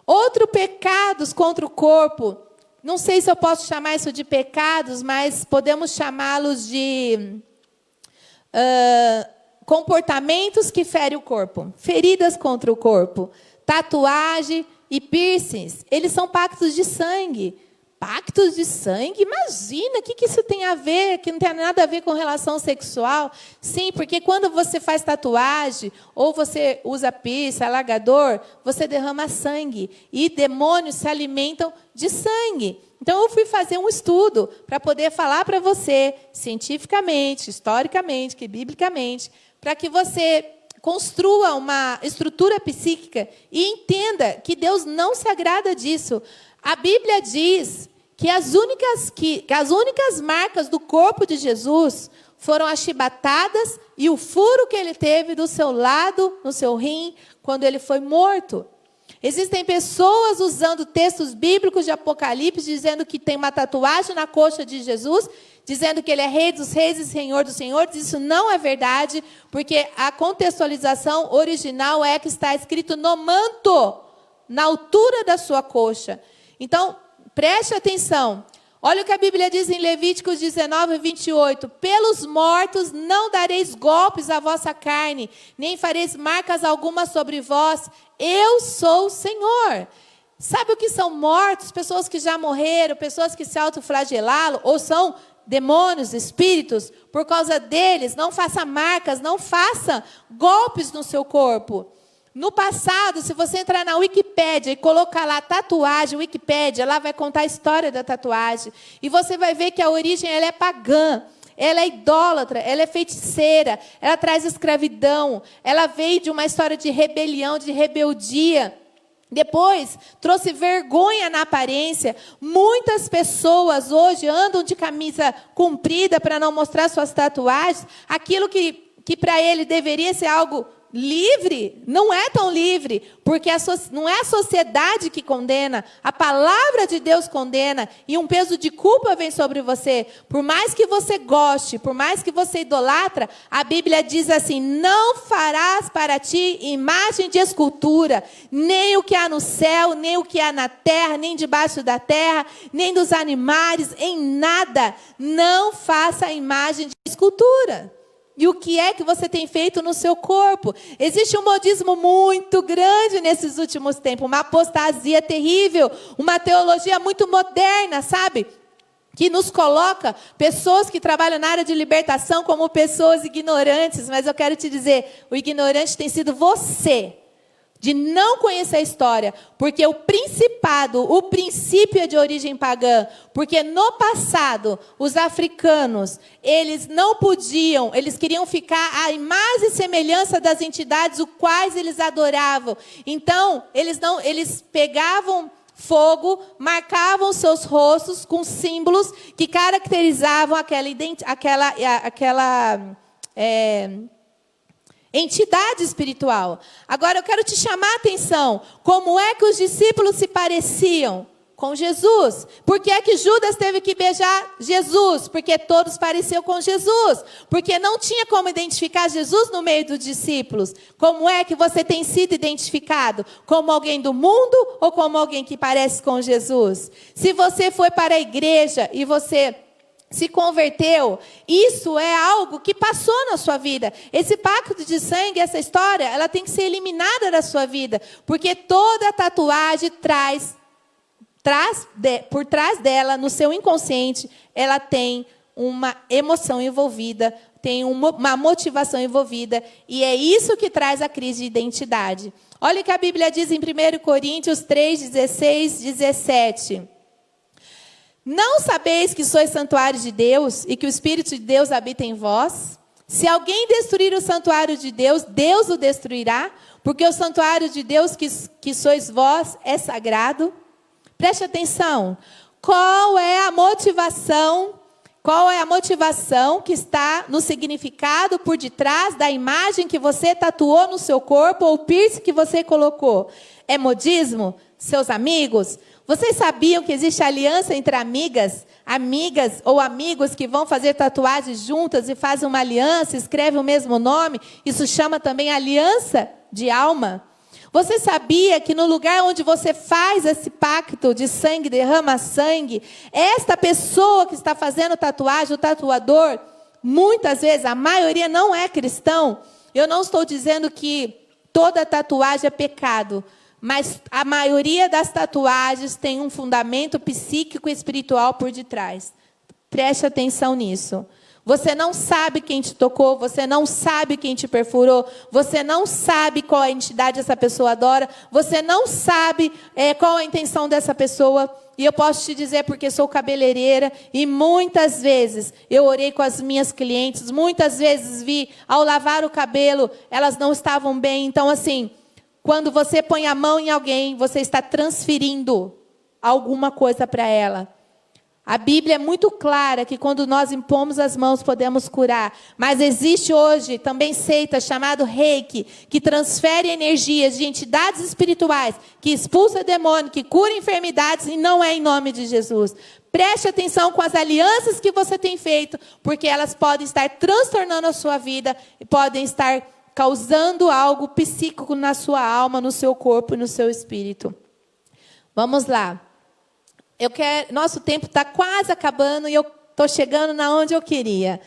Outro pecados contra o corpo. Não sei se eu posso chamar isso de pecados, mas podemos chamá-los de comportamentos que ferem o corpo. Feridas contra o corpo. Tatuagem e piercings. Eles são pactos de sangue. Pactos de sangue? Imagina, o que isso tem a ver? Que não tem nada a ver com relação sexual. Sim, porque quando você faz tatuagem, ou você usa piercing, alargador, você derrama sangue. E demônios se alimentam de sangue. Então, eu fui fazer um estudo para poder falar para você, cientificamente, historicamente, biblicamente, para que você construa uma estrutura psíquica e entenda que Deus não se agrada disso. A Bíblia diz que as únicas marcas do corpo de Jesus foram as chibatadas e o furo que ele teve do seu lado, no seu rim, quando ele foi morto. Existem pessoas usando textos bíblicos de Apocalipse, dizendo que tem uma tatuagem na coxa de Jesus, dizendo que ele é Rei dos Reis e Senhor dos Senhores. Isso não é verdade, porque a contextualização original é que está escrito no manto, na altura da sua coxa. Então, preste atenção. Olha o que a Bíblia diz em Levíticos 19:28. Pelos mortos não dareis golpes à vossa carne, nem fareis marcas alguma sobre vós. Eu sou o Senhor. Sabe o que são mortos? Pessoas que já morreram, pessoas que se autoflagelaram, ou são demônios, espíritos. Por causa deles, não faça marcas, não faça golpes no seu corpo. No passado, se você entrar na Wikipédia e colocar lá tatuagem, Wikipédia, lá vai contar a história da tatuagem. E você vai ver que a origem ela é pagã, ela é idólatra, ela é feiticeira, ela traz escravidão, ela veio de uma história de rebelião, de rebeldia. Depois, trouxe vergonha na aparência. Muitas pessoas hoje andam de camisa comprida para não mostrar suas tatuagens. Aquilo que para ele deveria ser algo livre, não é tão livre, porque não é a sociedade que condena, a palavra de Deus condena, e um peso de culpa vem sobre você. Por mais que você goste, por mais que você idolatra, a Bíblia diz assim: não farás para ti imagem de escultura, nem o que há no céu, nem o que há na terra, nem debaixo da terra, nem dos animais, em nada, não faça a imagem de escultura. E o que é que você tem feito no seu corpo? Existe um modismo muito grande nesses últimos tempos, uma apostasia terrível, uma teologia muito moderna, sabe? que nos coloca, pessoas que trabalham na área de libertação, como pessoas ignorantes. Mas eu quero te dizer, o ignorante tem sido você, de não conhecer a história, porque o principado, o princípio é de origem pagã, porque no passado, os africanos, eles não podiam, eles queriam ficar à imagem e semelhança das entidades, os quais eles adoravam. Então, eles pegavam fogo, marcavam seus rostos com símbolos que caracterizavam aquela entidade espiritual. Agora eu quero te chamar a atenção. Como é que os discípulos se pareciam com Jesus? Por que é que Judas teve que beijar Jesus? Porque todos pareciam com Jesus. Porque não tinha como identificar Jesus no meio dos discípulos. Como é que você tem sido identificado? Como alguém do mundo ou como alguém que parece com Jesus? Se você foi para a igreja e você se converteu, isso é algo que passou na sua vida. Esse pacto de sangue, essa história, ela tem que ser eliminada da sua vida, porque toda tatuagem por trás dela, no seu inconsciente, ela tem uma emoção envolvida, tem uma motivação envolvida, e é isso que traz a crise de identidade. Olha o que a Bíblia diz em 1 Coríntios 3, 16, 17. Não sabeis que sois santuário de Deus e que o Espírito de Deus habita em vós? Se alguém destruir o santuário de Deus, Deus o destruirá, porque o santuário de Deus que sois vós é sagrado. Preste atenção. Qual é a motivação que está no significado por detrás da imagem que você tatuou no seu corpo ou o piercing que você colocou? É modismo? Seus amigos? Vocês sabiam que existe aliança entre amigas ou amigos que vão fazer tatuagens juntas e fazem uma aliança, escrevem o mesmo nome? Isso chama também aliança de alma. Você sabia que no lugar onde você faz esse pacto de sangue, derrama sangue, esta pessoa que está fazendo tatuagem, o tatuador, muitas vezes, a maioria não é cristão? Eu não estou dizendo que toda tatuagem é pecado, mas a maioria das tatuagens tem um fundamento psíquico e espiritual por detrás. Preste atenção nisso. Você não sabe quem te tocou, você não sabe quem te perfurou, você não sabe qual a entidade essa pessoa adora, você não sabe qual a intenção dessa pessoa. E eu posso te dizer porque sou cabeleireira e muitas vezes eu orei com as minhas clientes, muitas vezes vi, ao lavar o cabelo, elas não estavam bem. Então, assim, quando você põe a mão em alguém, você está transferindo alguma coisa para ela. A Bíblia é muito clara que quando nós impomos as mãos podemos curar. Mas existe hoje também seita chamada Reiki, que transfere energias de entidades espirituais, que expulsa demônio, que cura enfermidades e não é em nome de Jesus. Preste atenção com as alianças que você tem feito, porque elas podem estar transtornando a sua vida e podem estar causando algo psíquico na sua alma, no seu corpo e no seu espírito. Vamos lá. Nosso tempo está quase acabando e eu estou chegando na onde eu queria.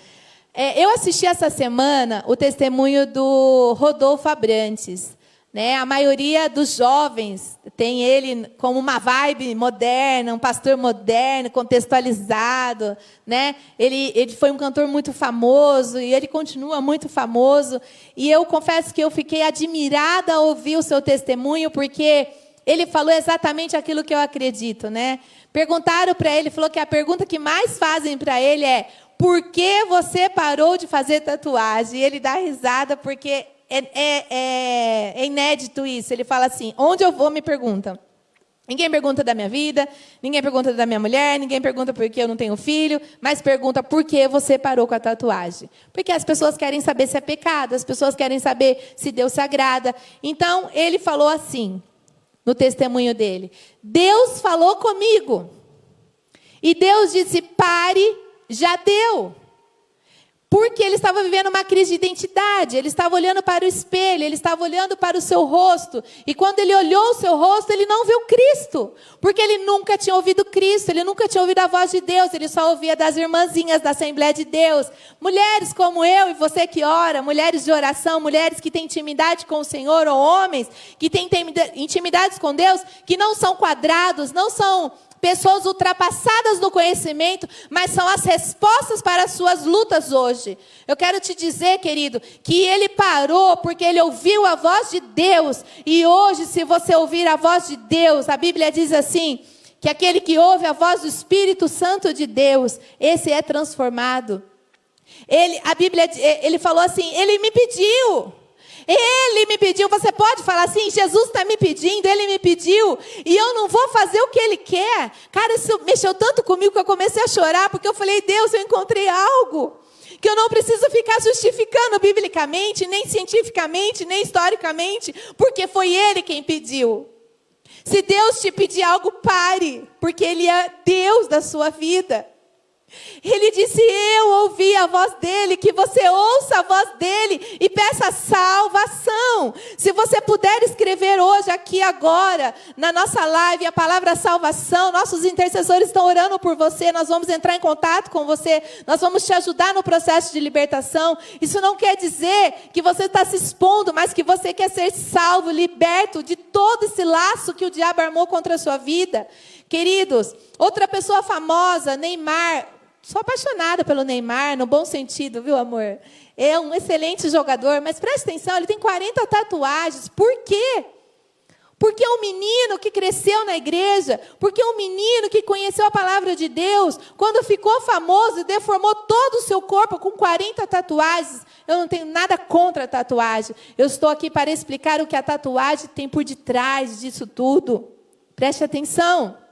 Eu assisti essa semana o testemunho do Rodolfo Abrantes. Né? A maioria dos jovens tem ele como uma vibe moderna, um pastor moderno, contextualizado. Né? Ele foi um cantor muito famoso e ele continua muito famoso. E eu confesso que eu fiquei admirada ao ouvir o seu testemunho, porque ele falou exatamente aquilo que eu acredito, né? Perguntaram para ele, falou que a pergunta que mais fazem para ele é: por que você parou de fazer tatuagem? E ele dá risada porque é inédito isso. Ele fala assim: onde eu vou me perguntam. Ninguém pergunta da minha vida, ninguém pergunta da minha mulher, ninguém pergunta por que eu não tenho filho, mas pergunta por que você parou com a tatuagem. Porque as pessoas querem saber se é pecado, as pessoas querem saber se Deus se agrada. Então, ele falou assim, no testemunho dele: Deus falou comigo. E Deus disse: pare, já deu. Porque ele estava vivendo uma crise de identidade. Ele estava olhando para o espelho, ele estava olhando para o seu rosto. E quando ele olhou o seu rosto, ele não viu Cristo. Porque ele nunca tinha ouvido Cristo, ele nunca tinha ouvido a voz de Deus. Ele só ouvia das irmãzinhas da Assembleia de Deus. Mulheres como eu e você que ora, mulheres de oração, mulheres que têm intimidade com o Senhor, ou homens que têm intimidades com Deus, que não são quadrados, não são pessoas ultrapassadas no conhecimento, mas são as respostas para as suas lutas hoje. Eu quero te dizer, querido, que ele parou porque ele ouviu a voz de Deus. E hoje, se você ouvir a voz de Deus, a Bíblia diz assim, que aquele que ouve a voz do Espírito Santo de Deus, esse é transformado. Ele falou assim, ele me pediu. Ele me pediu, você pode falar assim, Jesus está me pedindo, ele me pediu, e eu não vou fazer o que ele quer. Cara, isso mexeu tanto comigo que eu comecei a chorar, porque eu falei, Deus, eu encontrei algo que eu não preciso ficar justificando biblicamente, nem cientificamente, nem historicamente, porque foi ele quem pediu. Se Deus te pedir algo, pare, porque ele é Deus da sua vida. Ele disse, eu ouvi a voz dele, que você ouça a voz dele e peça salvação. Se você puder escrever hoje, aqui agora, na nossa live, a palavra salvação, nossos intercessores estão orando por você, nós vamos entrar em contato com você, nós vamos te ajudar no processo de libertação. Isso não quer dizer que você está se expondo, mas que você quer ser salvo, liberto de todo esse laço que o diabo armou contra a sua vida. Queridos, outra pessoa famosa, Neymar. Sou apaixonada pelo Neymar, no bom sentido, viu, amor? É um excelente jogador, mas preste atenção, ele tem 40 tatuagens. Por quê? Porque é um menino que cresceu na igreja, porque é um menino que conheceu a palavra de Deus, quando ficou famoso, deformou todo o seu corpo com 40 tatuagens. Eu não tenho nada contra a tatuagem. Eu estou aqui para explicar o que a tatuagem tem por detrás disso tudo. Preste atenção.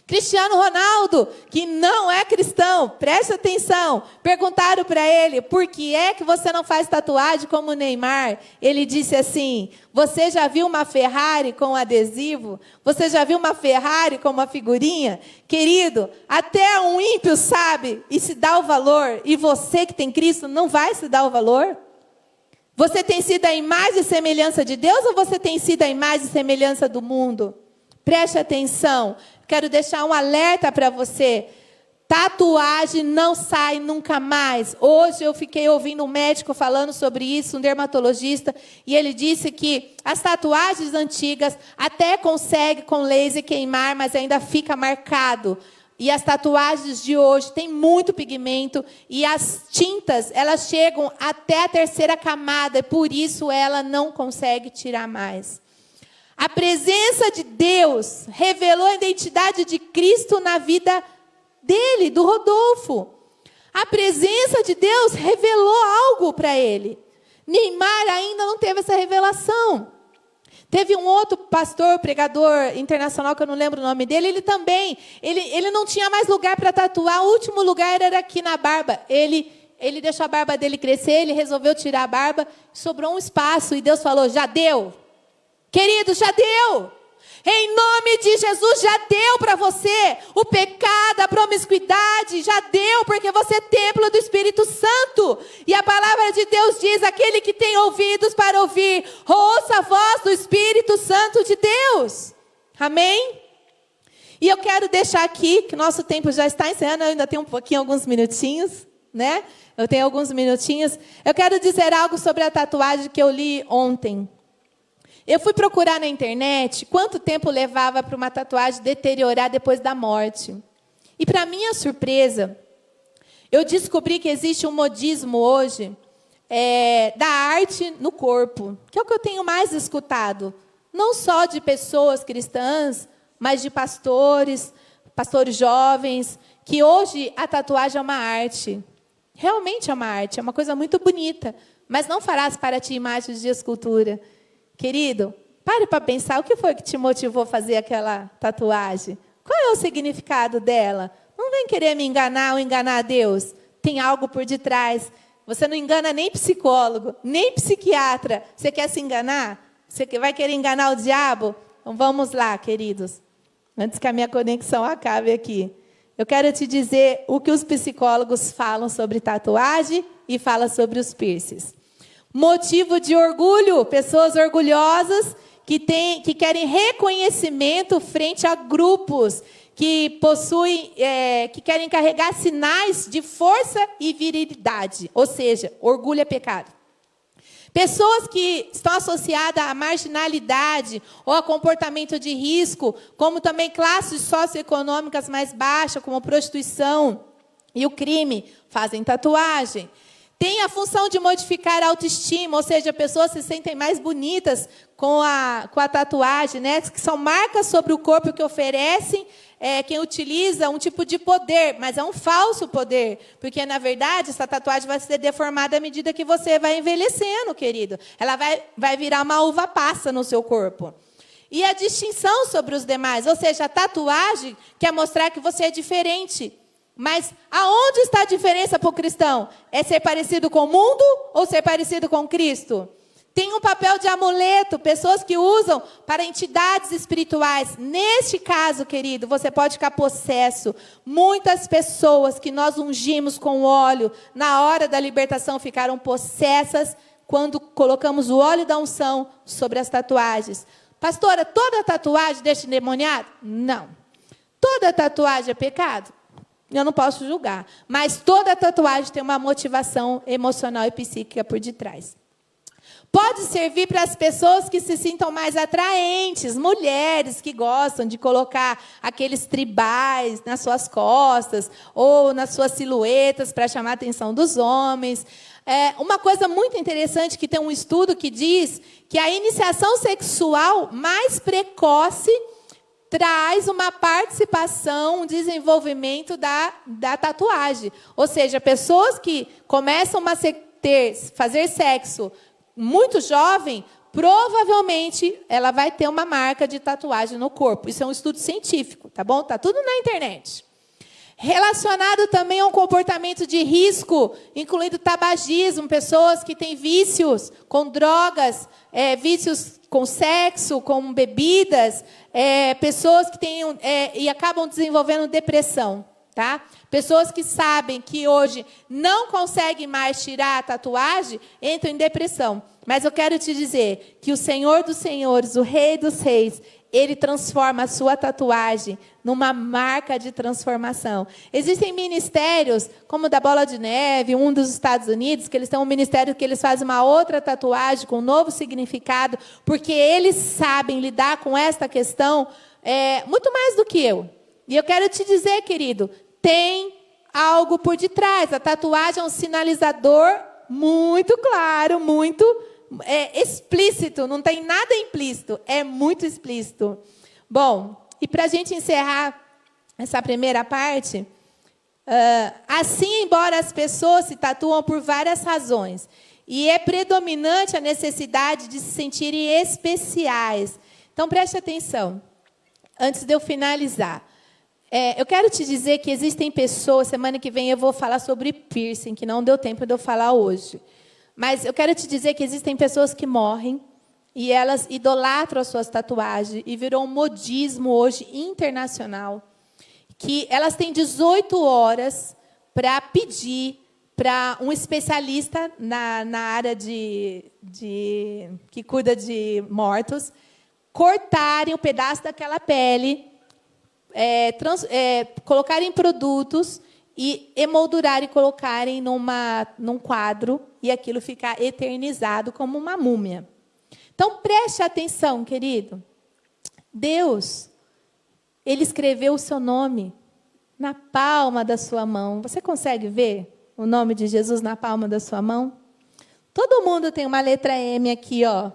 Cristiano Ronaldo, que não é cristão, preste atenção. Perguntaram para ele, por que é que você não faz tatuagem como o Neymar? Ele disse assim, você já viu uma Ferrari com adesivo? Você já viu uma Ferrari com uma figurinha? Querido, até um ímpio sabe e se dá o valor. E você que tem Cristo não vai se dar o valor? Você tem sido a imagem e semelhança de Deus ou você tem sido a imagem e semelhança do mundo? Preste atenção. Quero deixar um alerta para você. Tatuagem não sai nunca mais. Hoje eu fiquei ouvindo um médico falando sobre isso, um dermatologista, e ele disse que as tatuagens antigas até consegue com laser queimar, mas ainda fica marcado. E as tatuagens de hoje têm muito pigmento e as tintas, elas chegam até a 3ª camada, e por isso ela não consegue tirar mais. A presença de Deus revelou a identidade de Cristo na vida dele, do Rodolfo. A presença de Deus revelou algo para ele. Neymar ainda não teve essa revelação. Teve um outro pastor, pregador internacional, que eu não lembro o nome dele, ele não tinha mais lugar para tatuar, o último lugar era aqui na barba. Ele deixou a barba dele crescer, ele resolveu tirar a barba, sobrou um espaço e Deus falou, já deu. Querido, já deu. Em nome de Jesus, já deu para você. O pecado, a promiscuidade, já deu, porque você é templo do Espírito Santo. E a palavra de Deus diz, aquele que tem ouvidos para ouvir, ouça a voz do Espírito Santo de Deus. Amém? E eu quero deixar aqui, que nosso tempo já está encerrando, eu ainda tenho alguns minutinhos, né? Eu tenho alguns minutinhos. Eu quero dizer algo sobre a tatuagem que eu li ontem. Eu fui procurar na internet quanto tempo levava para uma tatuagem deteriorar depois da morte. E, para minha surpresa, eu descobri que existe um modismo hoje da arte no corpo, que é o que eu tenho mais escutado. Não só de pessoas cristãs, mas de pastores jovens, que hoje a tatuagem é uma arte. Realmente é uma arte, é uma coisa muito bonita, mas não farás para ti imagens de escultura. Querido, pare para pensar, o que foi que te motivou a fazer aquela tatuagem? Qual é o significado dela? Não vem querer me enganar ou enganar a Deus. Tem algo por detrás. Você não engana nem psicólogo, nem psiquiatra. Você quer se enganar? Você vai querer enganar o diabo? Então vamos lá, queridos. Antes que a minha conexão acabe aqui. Eu quero te dizer o que os psicólogos falam sobre tatuagem e falam sobre os piercings. Motivo de orgulho, pessoas orgulhosas que querem reconhecimento frente a grupos que possuem, que querem carregar sinais de força e virilidade. Ou seja, orgulho é pecado. Pessoas que estão associadas à marginalidade ou a comportamento de risco, como também classes socioeconômicas mais baixas, como a prostituição e o crime, fazem tatuagem. Tem a função de modificar a autoestima, ou seja, pessoas se sentem mais bonitas com a tatuagem, né? Que são marcas sobre o corpo que oferecem quem utiliza um tipo de poder, mas é um falso poder, porque, na verdade, essa tatuagem vai ser deformada à medida que você vai envelhecendo, querido. Ela vai virar uma uva passa no seu corpo. E a distinção sobre os demais, ou seja, a tatuagem quer mostrar que você é diferente. Mas aonde está a diferença para o cristão? É ser parecido com o mundo ou ser parecido com Cristo? Tem um papel de amuleto, pessoas que usam para entidades espirituais. Neste caso, querido, você pode ficar possesso. Muitas pessoas que nós ungimos com óleo, na hora da libertação, ficaram possessas quando colocamos o óleo da unção sobre as tatuagens. Pastora, toda tatuagem deixa endemoniado? Não. Toda tatuagem é pecado? Eu não posso julgar. Mas toda tatuagem tem uma motivação emocional e psíquica por detrás. Pode servir para as pessoas que se sintam mais atraentes, mulheres que gostam de colocar aqueles tribais nas suas costas ou nas suas silhuetas para chamar a atenção dos homens. Uma coisa muito interessante que tem um estudo que diz que a iniciação sexual mais precoce traz uma participação, um desenvolvimento da tatuagem. Ou seja, pessoas que começam a fazer sexo muito jovem, provavelmente ela vai ter uma marca de tatuagem no corpo. Isso é um estudo científico, tá bom? Tá tudo na internet. Relacionado também a um comportamento de risco, incluindo tabagismo, pessoas que têm vícios com drogas, vícios com sexo, com bebidas, pessoas que têm e acabam desenvolvendo depressão. Tá? Pessoas que sabem que hoje não conseguem mais tirar a tatuagem, entram em depressão. Mas eu quero te dizer que o Senhor dos Senhores, o Rei dos Reis, Ele transforma a sua tatuagem numa marca de transformação. Existem ministérios, como o da Bola de Neve, um dos Estados Unidos, que eles têm um ministério que eles fazem uma outra tatuagem com um novo significado, porque eles sabem lidar com esta questão muito mais do que eu. E eu quero te dizer, querido, tem algo por detrás. A tatuagem é um sinalizador muito claro, muito explícito. Não tem nada implícito, é muito explícito. Bom, e para a gente encerrar essa primeira parte, assim, embora as pessoas se tatuam por várias razões, e é predominante a necessidade de se sentirem especiais. Então, preste atenção, antes de eu finalizar. Eu quero te dizer que existem pessoas, semana que vem eu vou falar sobre piercing, que não deu tempo de eu falar hoje. Mas eu quero te dizer que existem pessoas que morrem e elas idolatram as suas tatuagens e virou um modismo hoje internacional, que elas têm 18 horas para pedir para um especialista na área que cuida de mortos cortarem um pedaço daquela pele, colocarem produtos e emoldurarem e colocarem num quadro e aquilo ficar eternizado como uma múmia. Então, preste atenção, querido. Deus, Ele escreveu o seu nome na palma da sua mão. Você consegue ver o nome de Jesus na palma da sua mão? Todo mundo tem uma letra M aqui, ó.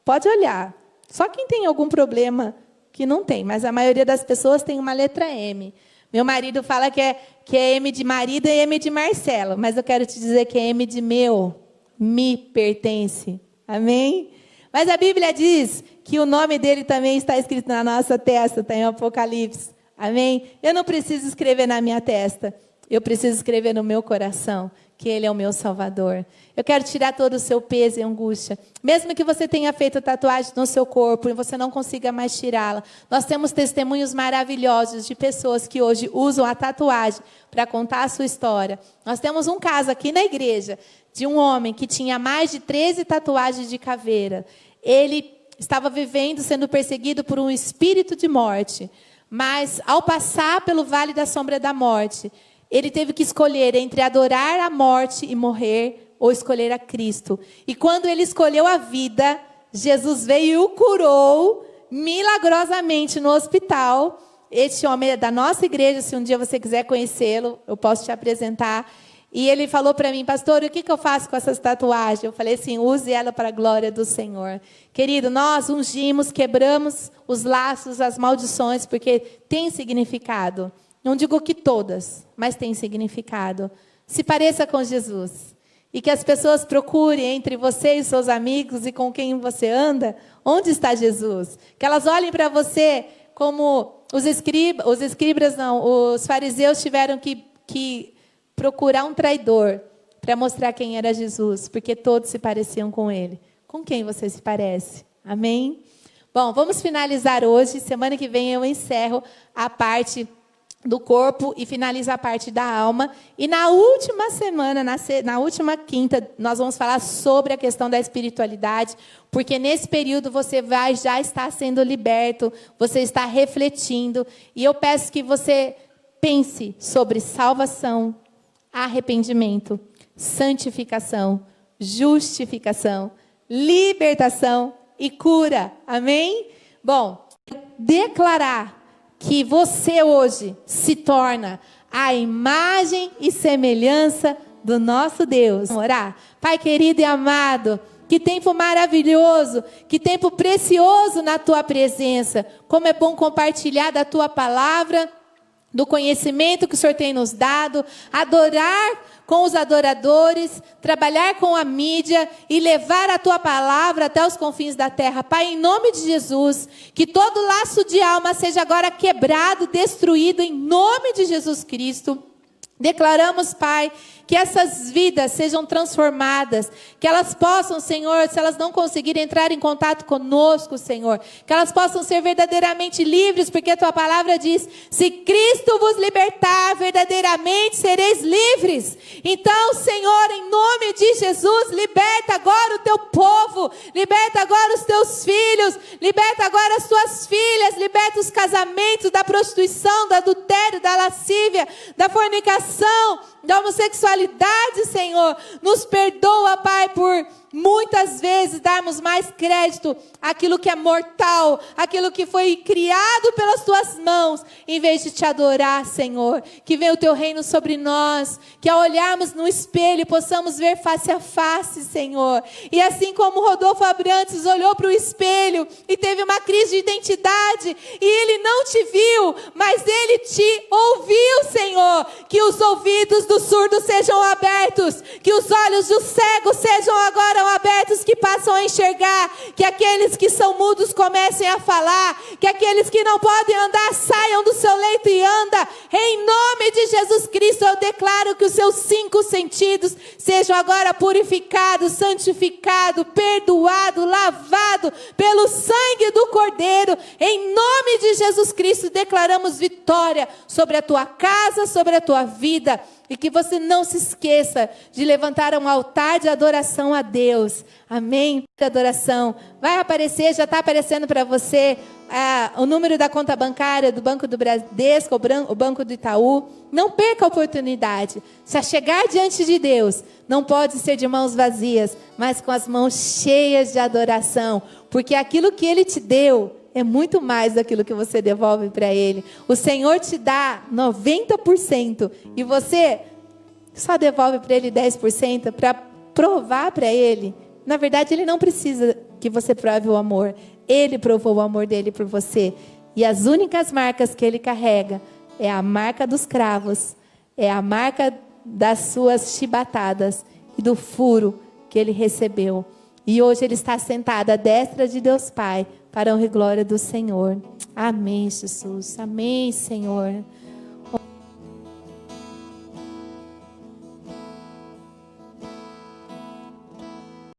Pode olhar. Só quem tem algum problema que não tem, mas a maioria das pessoas tem uma letra M. Meu marido fala que é M de marido e M de Marcelo, mas eu quero te dizer que é M de me pertence. Amém? Mas a Bíblia diz que o nome dele também está escrito na nossa testa, está em Apocalipse. Amém? Eu não preciso escrever na minha testa, eu preciso escrever no meu coração que Ele é o meu Salvador. Eu quero tirar todo o seu peso e angústia. Mesmo que você tenha feito tatuagem no seu corpo e você não consiga mais tirá-la, nós temos testemunhos maravilhosos de pessoas que hoje usam a tatuagem para contar a sua história. Nós temos um caso aqui na igreja de um homem que tinha mais de 13 tatuagens de caveira. Ele estava vivendo, sendo perseguido por um espírito de morte. Mas, ao passar pelo vale da sombra da morte, ele teve que escolher entre adorar a morte e morrer ou escolher a Cristo. E quando ele escolheu a vida, Jesus veio e o curou milagrosamente no hospital. Este homem é da nossa igreja, se um dia você quiser conhecê-lo, eu posso te apresentar. E ele falou para mim, pastor, o que eu faço com essas tatuagens? Eu falei assim, use ela para a glória do Senhor. Querido, nós ungimos, quebramos os laços, as maldições, porque tem significado. Não digo que todas, mas tem significado. Se pareça com Jesus. E que as pessoas procurem entre você e seus amigos e com quem você anda, onde está Jesus? Que elas olhem para você como os fariseus tiveram que procurar um traidor para mostrar quem era Jesus, porque todos se pareciam com ele. Com quem você se parece? Amém? Bom, vamos finalizar hoje. Semana que vem eu encerro a parte do corpo e finalizo a parte da alma. E na última semana, na última quinta, nós vamos falar sobre a questão da espiritualidade, porque nesse período você já estar sendo liberto, você está refletindo. E eu peço que você pense sobre salvação, arrependimento, santificação, justificação, libertação e cura. Amém? Bom, declarar que você hoje se torna a imagem e semelhança do nosso Deus. Vamos orar? Pai querido e amado, que tempo maravilhoso, que tempo precioso na tua presença. Como é bom compartilhar da tua palavra, do conhecimento que o Senhor tem nos dado, adorar com os adoradores, trabalhar com a mídia e levar a tua palavra até os confins da terra. Pai, em nome de Jesus, que todo laço de alma seja agora quebrado, destruído, em nome de Jesus Cristo. Declaramos, Pai, que essas vidas sejam transformadas, que elas possam, Senhor, se elas não conseguirem entrar em contato conosco, Senhor, que elas possam ser verdadeiramente livres, porque a tua palavra diz, se Cristo vos libertar, verdadeiramente sereis livres. Então, Senhor, em nome de Jesus, liberta agora o teu povo, liberta agora os teus filhos, liberta agora as tuas filhas, liberta os casamentos da prostituição, do adultério, da lascívia, da fornicação, da homossexualidade, Senhor. Nos perdoa, Pai, por muitas vezes darmos mais crédito àquilo que é mortal, àquilo que foi criado pelas tuas mãos, em vez de te adorar, Senhor. Que venha o teu reino sobre nós, que ao olharmos no espelho possamos ver face a face, Senhor. E assim como Rodolfo Abrantes olhou para o espelho e teve uma crise de identidade, e ele não te viu, mas ele te ouviu, Senhor. Que os ouvidos dos surdos sejam abertos, que os olhos dos cegos sejam agora abertos, que passam a enxergar, que aqueles que são mudos comecem a falar, que aqueles que não podem andar saiam do seu leito e andam. Em nome de Jesus Cristo, eu declaro que os seus 5 sentidos sejam agora purificados, santificados, perdoados, lavados pelo sangue do Cordeiro. Em nome de Jesus Cristo, declaramos vitória sobre a tua casa, sobre a tua vida. E que você não se esqueça de levantar um altar de adoração a Deus. Amém? De adoração. Vai aparecer, já está aparecendo para você o número da conta bancária do Banco do Bradesco, o Banco do Itaú. Não perca a oportunidade. Se chegar diante de Deus, não pode ser de mãos vazias, mas com as mãos cheias de adoração. Porque aquilo que Ele te deu é muito mais daquilo que você devolve para Ele. O Senhor te dá 90% e você só devolve para Ele 10% para provar para Ele. Na verdade, Ele não precisa que você prove o amor. Ele provou o amor dele por você. E as únicas marcas que Ele carrega é a marca dos cravos, é a marca das suas chibatadas e do furo que Ele recebeu. E hoje Ele está sentado à destra de Deus Pai, para a honra e glória do Senhor. Amém, Jesus. Amém, Senhor.